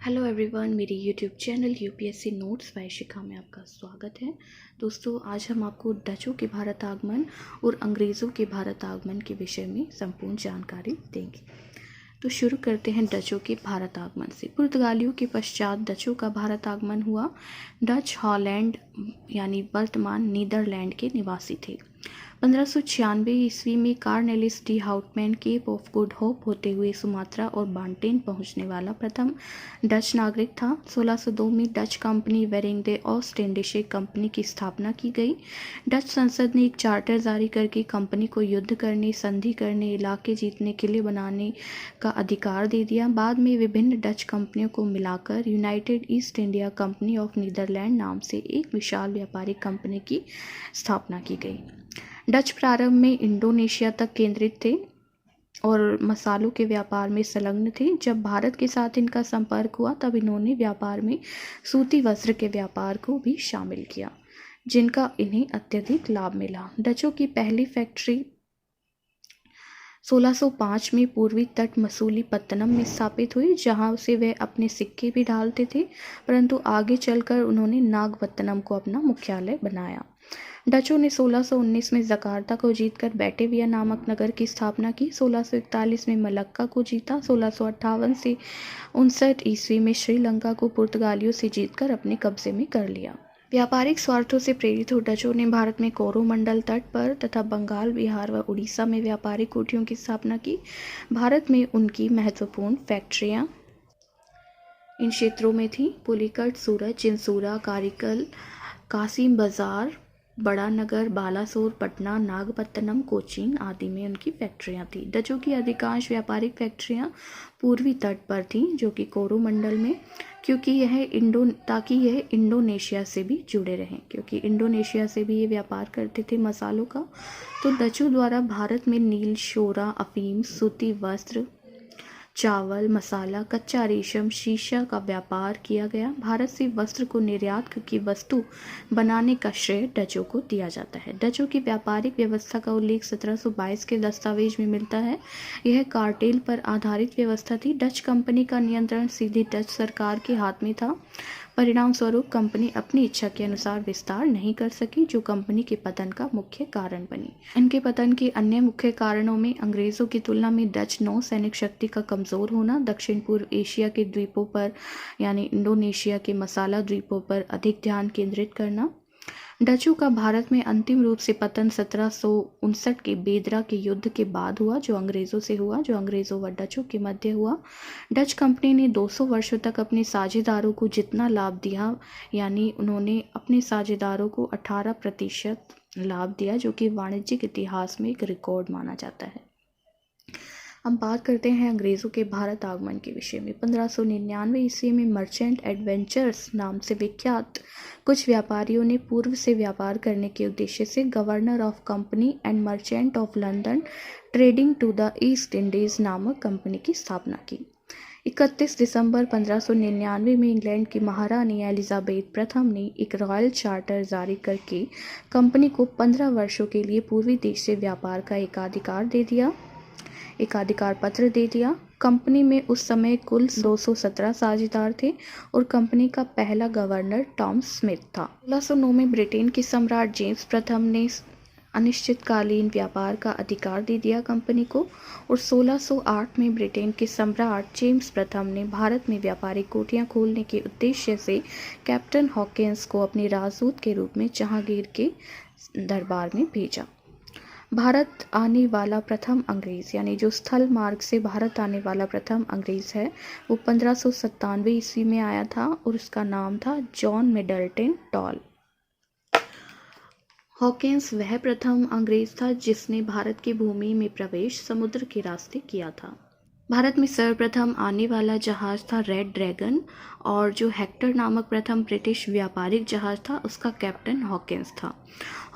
Hello everyone, मेरी YouTube channel UPSC notes by Shikha में आपका स्वागत है। दोस्तों, आज हम आपको डचों के भारत आगमन और अंग्रेज़ों के भारत आगमन के विषय में संपूर्ण जानकारी देंगे। तो शुरू करते हैं डचों के भारत आगमन से। पुर्तगालियों के पश्चात डचों का भारत आगमन हुआ। डच हॉलैंड यानी वर्तमान नीदरलैंड के निवासी थे। 1596 ईस्वी में Cornelis de Houtman Cape of Good Hope होते हुए सुमात्रा और बांटेन पहुंचने वाला प्रथम डच नागरिक था। 1602 में डच कंपनी वेरिंग ऑस्ट इंडिशे कंपनी की स्थापना की गई। डच संसद ने एक चार्टर जारी करके कंपनी को युद्ध करने, संधि करने, इलाके जीतने, किले बनाने का अधिकार दे दिया। बाद में विभिन्न डच कंपनियों को मिलाकर United East India Company of Netherlands नाम से एक विशाल व्यापारिक कंपनी की स्थापना की गई। डच प्रारंभ में इंडोनेशिया तक केंद्रित थे और मसालों के व्यापार में संलग्न थे। जब भारत के साथ इनका संपर्क हुआ तब इन्होंने व्यापार में सूती वस्त्र के व्यापार को भी शामिल किया, जिनका इन्हें अत्यधिक लाभ मिला। डचों की पहली फैक्ट्री 1605 में पूर्वी तट मसूलीपत्तनम में स्थापित हुई, जहां से वे अपने सिक्के भी डालते थे, परंतु आगे चलकर उन्होंने नागपत्तनम को अपना मुख्यालय बनाया। डचों ने 1619 में जकार्ता को जीतकर बैटेविया नामक नगर की स्थापना की। 1641 में मलक्का को जीता। 1658 से 59 ईस्वी में श्रीलंका को पुर्तगालियों से जीतकर अपने कब्जे में कर लिया। व्यापारिक स्वार्थों से प्रेरित हो डचों ने भारत में कोरोमंडल तट पर तथा बंगाल, बिहार व उड़ीसा में व्यापारिक कोठियों की स्थापना की। भारत में उनकी महत्वपूर्ण फैक्ट्रियां इन क्षेत्रों में थी: पुलिकट, सूरत, चिंसूरा, कारिकल, कासिम बाजार, बड़ा नगर, बालासोर, पटना, नागपत्तनम, कोचीन आदि में उनकी फैक्ट्रियां थीं। डचों की अधिकांश व्यापारिक फैक्ट्रियां पूर्वी तट पर थीं, जो कि कोरोमंडल में, ताकि यह इंडोनेशिया से भी जुड़े रहें, क्योंकि इंडोनेशिया से भी ये व्यापार करते थे मसालों का। तो डचों द्वारा भारत में नील, शोरा, अफीम, सूती वस्त्र, चावल, मसाला, कच्चा रेशम, शीशा का व्यापार किया गया। भारत से वस्त्र को निर्यात की वस्तु बनाने का श्रेय डचों को दिया जाता है। डचों की व्यापारिक व्यवस्था का उल्लेख 1722 के दस्तावेज में मिलता है। यह कार्टेल पर आधारित व्यवस्था थी। डच कंपनी का नियंत्रण सीधे डच सरकार के हाथ में था। परिणाम स्वरूप कंपनी अपनी इच्छा के अनुसार विस्तार नहीं कर सकी, जो कंपनी के पतन का मुख्य कारण बनी। इनके पतन के अन्य मुख्य कारणों में अंग्रेजों की तुलना में डच नौसैनिक शक्ति का कमजोर होना, दक्षिण पूर्व एशिया के द्वीपों पर यानी इंडोनेशिया के मसाला द्वीपों पर अधिक ध्यान केंद्रित करना। डचों का भारत में अंतिम रूप से पतन 1759 के बेदरा के युद्ध के बाद हुआ, जो अंग्रेजों व डचों के मध्य हुआ। डच कंपनी ने 200 वर्षों तक अपने साझेदारों को जितना लाभ दिया, यानी उन्होंने अपने साझेदारों को 18% लाभ दिया, जो कि वाणिज्यिक इतिहास में एक रिकॉर्ड माना जाता है। अब बात करते हैं अंग्रेज़ों के भारत आगमन के विषय में। 1599 ईस्वी में मर्चेंट एडवेंचर्स नाम से विख्यात कुछ व्यापारियों ने पूर्व से व्यापार करने के उद्देश्य से Governor of Company and Merchant of London Trading to the East Indies नामक कंपनी की स्थापना की। 31 दिसंबर 1599 में इंग्लैंड की महारानी एलिजाबेथ प्रथम ने एक रॉयल चार्टर जारी करके कंपनी को 15 वर्षों के लिए पूर्वी देश से व्यापार का एकाधिकार पत्र दे दिया। कंपनी में उस समय कुल 217 साझेदार थे और कंपनी का पहला गवर्नर टॉम स्मिथ था। 1609 में ब्रिटेन के सम्राट जेम्स प्रथम ने अनिश्चितकालीन व्यापार का अधिकार दे दिया कंपनी को, और 1608 में ब्रिटेन के सम्राट जेम्स प्रथम ने भारत में व्यापारिक कोठियां खोलने के उद्देश्य से कैप्टन हॉकिंस को अपने राजदूत के रूप में जहांगीर के दरबार में भेजा। भारत आने वाला प्रथम अंग्रेज, यानी जो स्थल मार्ग से भारत आने वाला प्रथम अंग्रेज है, वो 1597 ईस्वी में आया था और उसका नाम था जॉन मिडल्टन टॉल। हॉकिंस वह प्रथम अंग्रेज था जिसने भारत की भूमि में प्रवेश समुद्र के रास्ते किया था। भारत में सर्वप्रथम आने वाला जहाज था रेड ड्रैगन, और जो हेक्टर नामक प्रथम ब्रिटिश व्यापारिक जहाज था उसका कैप्टन हॉकिंस था।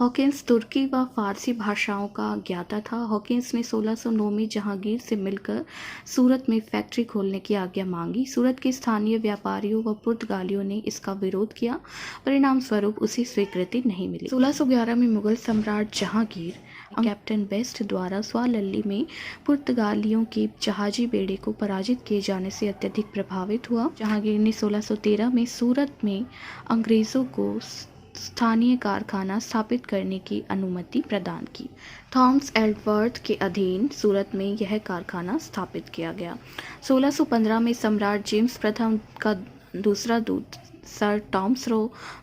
हॉकिंस तुर्की व फारसी भाषाओं का ज्ञाता था। हॉकिंस ने 1609 में जहांगीर से मिलकर सूरत में फैक्ट्री खोलने की आज्ञा मांगी। सूरत के स्थानीय व्यापारियों व पुर्तगालियों ने इसका विरोध किया, परिणाम स्वरूप उसे स्वीकृति नहीं मिली। 1611 में मुगल सम्राट जहांगीर कैप्टन बेस्ट द्वारा स्वालल्ली में पुर्तगालियों के जहाजी बेड़े को पराजित किए जाने से अत्यधिक प्रभावित हुआ। जहांगीर ने 1613 में सूरत में अंग्रेजों को स्थानीय कारखाना स्थापित करने की अनुमति प्रदान की। थॉमस एल्डवर्थ के अधीन सूरत में यह कारखाना स्थापित किया गया। 1615 में सम्राट जेम्स प्रथम का दूसरा दूत सर टॉमस रो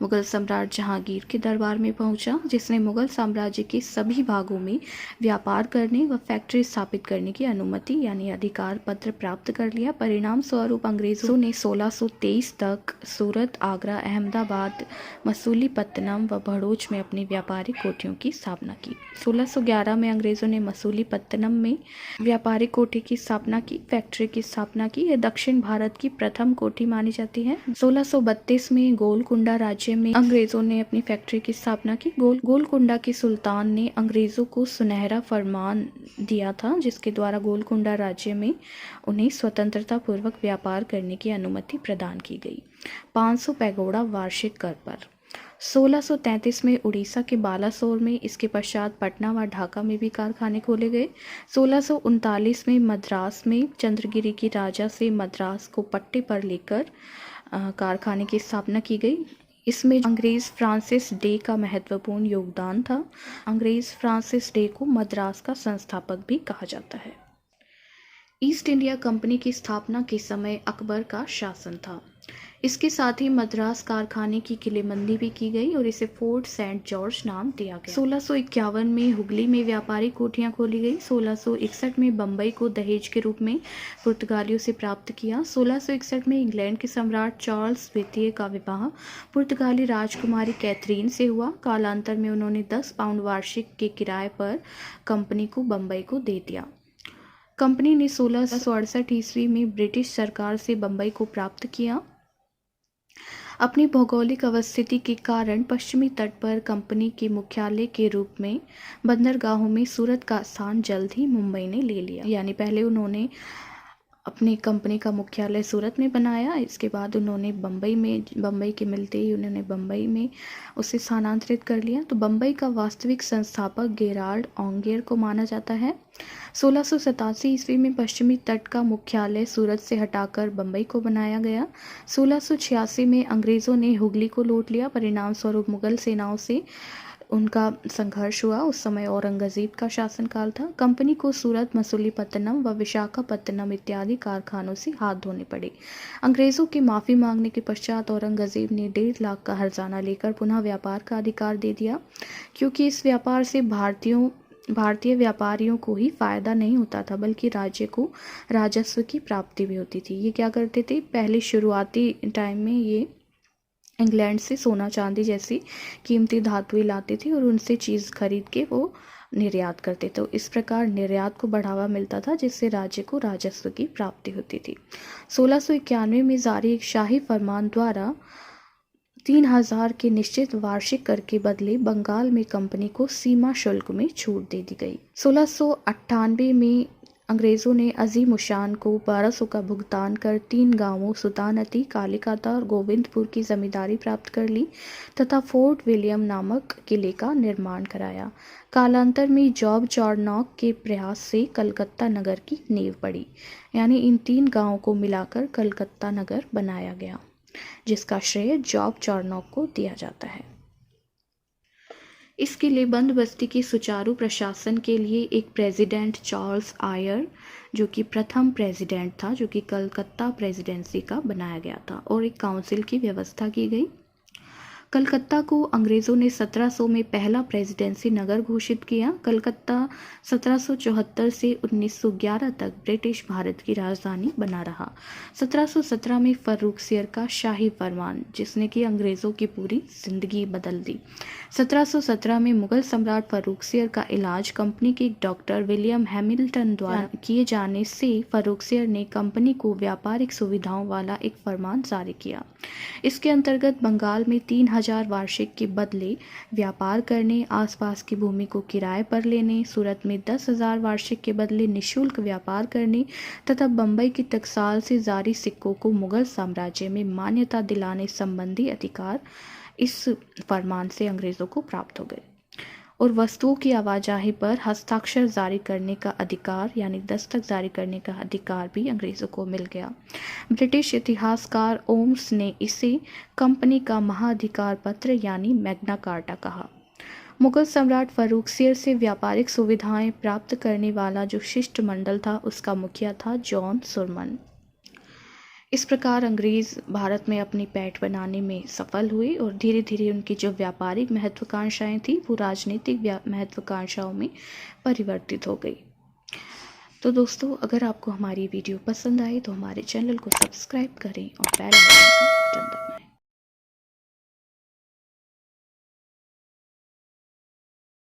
मुगल सम्राट जहांगीर के दरबार में पहुंचा, जिसने मुगल साम्राज्य के सभी भागों में व्यापार करने व फैक्ट्री स्थापित करने की अनुमति यानी अधिकार पत्र प्राप्त कर लिया। परिणाम स्वरूप अंग्रेजों ने 1623 तक सूरत, आगरा, अहमदाबाद, मसूलीपत्तनम व भड़ोच में अपनी व्यापारिक कोठियों की स्थापना की। 1611 में अंग्रेजों ने मसूलीपत्तनम में व्यापारिक कोठी की स्थापना की, फैक्ट्री की स्थापना की। यह दक्षिण भारत की प्रथम कोठी मानी जाती है। 1632 में गोलकुंडा राज्य में अंग्रेजों ने अपनी फैक्ट्री की स्थापना की। गोलकुंडा के सुल्तान ने अंग्रेजों को सुनहरा फरमान दिया था, जिसके द्वारा गोलकुंडा राज्य में उन्हें स्वतंत्रता पूर्वक व्यापार करने की अनुमति प्रदान की गई। 500 पैगोडा वार्षिक कर पर। 1633 में उड़ीसा के बालासोर में, इसके पश्चात पटना व ढाका में भी कारखाने खोले गए। 1639 में मद्रास में चंद्रगिरी की राजा से मद्रास को पट्टे पर लेकर कारखाने की स्थापना की गई। इसमें अंग्रेज फ्रांसिस डे का महत्वपूर्ण योगदान था। अंग्रेज फ्रांसिस डे को मद्रास का संस्थापक भी कहा जाता है। ईस्ट इंडिया कंपनी की स्थापना के समय अकबर का शासन था। इसके साथ ही मद्रास कारखाने की किलेबंदी भी की गई और इसे फोर्ट सेंट जॉर्ज नाम दिया गया। 1651 में हुगली में व्यापारिक कोठियां खोली गई। 1661 में बम्बई को दहेज के रूप में पुर्तगालियों से प्राप्त किया। 1661 में इंग्लैंड के सम्राट चार्ल्स द्वितीय का विवाह पुर्तगाली राजकुमारी कैथरीन से हुआ। कालांतर में उन्होंने 10 पाउंड वार्षिक के किराए पर कंपनी को बम्बई को दे दिया। कंपनी ने 1668 ईस्वी में ब्रिटिश सरकार से बम्बई को प्राप्त किया। अपनी भौगोलिक अवस्थिति के कारण पश्चिमी तट पर कंपनी के मुख्यालय के रूप में बंदरगाहों में सूरत का स्थान जल्द ही मुंबई ने ले लिया। यानी पहले उन्होंने अपनी कंपनी का मुख्यालय सूरत में बनाया, इसके बाद उन्होंने बम्बई के मिलते ही उन्होंने बम्बई में उसे स्थानांतरित कर लिया। तो बम्बई का वास्तविक संस्थापक गेराल्ड ऑन्गियर को माना जाता है। 1687 ईस्वी में पश्चिमी तट का मुख्यालय सूरत से हटाकर बम्बई को बनाया गया। 1686 में अंग्रेज़ों ने हुगली को लूट लिया। परिणाम स्वरूप मुगल सेनाओं से उनका संघर्ष हुआ। उस समय औरंगज़ेब का शासनकाल था। कंपनी को सूरत, मसूलीपत्तनम व विशाखापत्तनम इत्यादि कारखानों से हाथ धोने पड़े। अंग्रेज़ों की माफ़ी मांगने के पश्चात औरंगज़ेब ने 1.5 लाख का हर्जाना लेकर पुनः व्यापार का अधिकार दे दिया, क्योंकि इस व्यापार से भारतीय व्यापारियों को ही फायदा नहीं होता था, बल्कि राज्य को राजस्व की प्राप्ति भी होती थी। ये क्या करते थे, पहले शुरुआती टाइम में ये इंग्लैंड से सोना चांदी जैसी कीमती धातुएं लाते थे और उनसे चीज़ खरीद के वो निर्यात करते। तो इस प्रकार निर्यात को बढ़ावा मिलता था, जिससे राज्य को राजस्व की प्राप्ति होती थी। 1691 में जारी एक शाही फरमान द्वारा 3000 के निश्चित वार्षिक कर के बदले बंगाल में कंपनी को सीमा शुल्क में छूट दे दी गई। 1698 में अंग्रेज़ों ने अजीम उशान को 1200 का भुगतान कर 3 गांवों सुल्तानती, कालीकाता और गोविंदपुर की जमींदारी प्राप्त कर ली तथा फोर्ट विलियम नामक किले का निर्माण कराया। कालांतर में जॉब चार्नॉक के प्रयास से कलकत्ता नगर की नींव पड़ी। यानी इन 3 गांवों को मिलाकर कलकत्ता नगर बनाया गया, जिसका श्रेय जॉब चार्नॉक को दिया जाता है। इसके लिए बंदोबस्ती के सुचारू प्रशासन के लिए एक प्रेसिडेंट चार्ल्स आयर, जो कि प्रथम प्रेसिडेंट था, जो कि कलकत्ता प्रेसिडेंसी का बनाया गया था, और एक काउंसिल की व्यवस्था की गई। कलकत्ता को अंग्रेज़ों ने 1700 में पहला प्रेसिडेंसी नगर घोषित किया। कलकत्ता 1774 से 1911 तक ब्रिटिश भारत की राजधानी बना रहा। 1717 में फर्रुखसियर का शाही फरमान, जिसने कि अंग्रेज़ों की पूरी जिंदगी बदल दी। 1717 में मुगल सम्राट फर्रुखसियर का इलाज कंपनी के एक डॉक्टर विलियम हैमिल्टन द्वारा किए जाने से फर्रुखसियर ने कंपनी को व्यापारिक सुविधाओं वाला एक फरमान जारी किया। इसके अंतर्गत बंगाल में 3000 वार्षिक के बदले व्यापार करने, आसपास की भूमि को किराए पर लेने, सूरत में 10,000 वार्षिक के बदले निःशुल्क व्यापार करने तथा बम्बई की टकसाल से जारी सिक्कों को मुगल साम्राज्य में मान्यता दिलाने संबंधी अधिकार इस फरमान से अंग्रेज़ों को प्राप्त हो गए। और वस्तुओं की आवाजाही पर हस्ताक्षर जारी करने का अधिकार यानी दस्तक जारी करने का अधिकार भी अंग्रेज़ों को मिल गया। ब्रिटिश इतिहासकार ओम्स ने इसे कंपनी का महाधिकार पत्र यानी मैग्ना कार्टा कहा। मुगल सम्राट फारूक सिर से व्यापारिक सुविधाएं प्राप्त करने वाला जो शिष्टमंडल था उसका मुखिया था जॉन सुरमन। इस प्रकार अंग्रेज़ भारत में अपनी पैठ बनाने में सफल हुए और धीरे धीरे उनकी जो व्यापारिक महत्वाकांक्षाएं थी वो राजनीतिक महत्वाकांक्षाओं में परिवर्तित हो गई। तो दोस्तों, अगर आपको हमारी वीडियो पसंद आई तो हमारे चैनल को सब्सक्राइब करें और बेल आइकन का बटन दबाएं।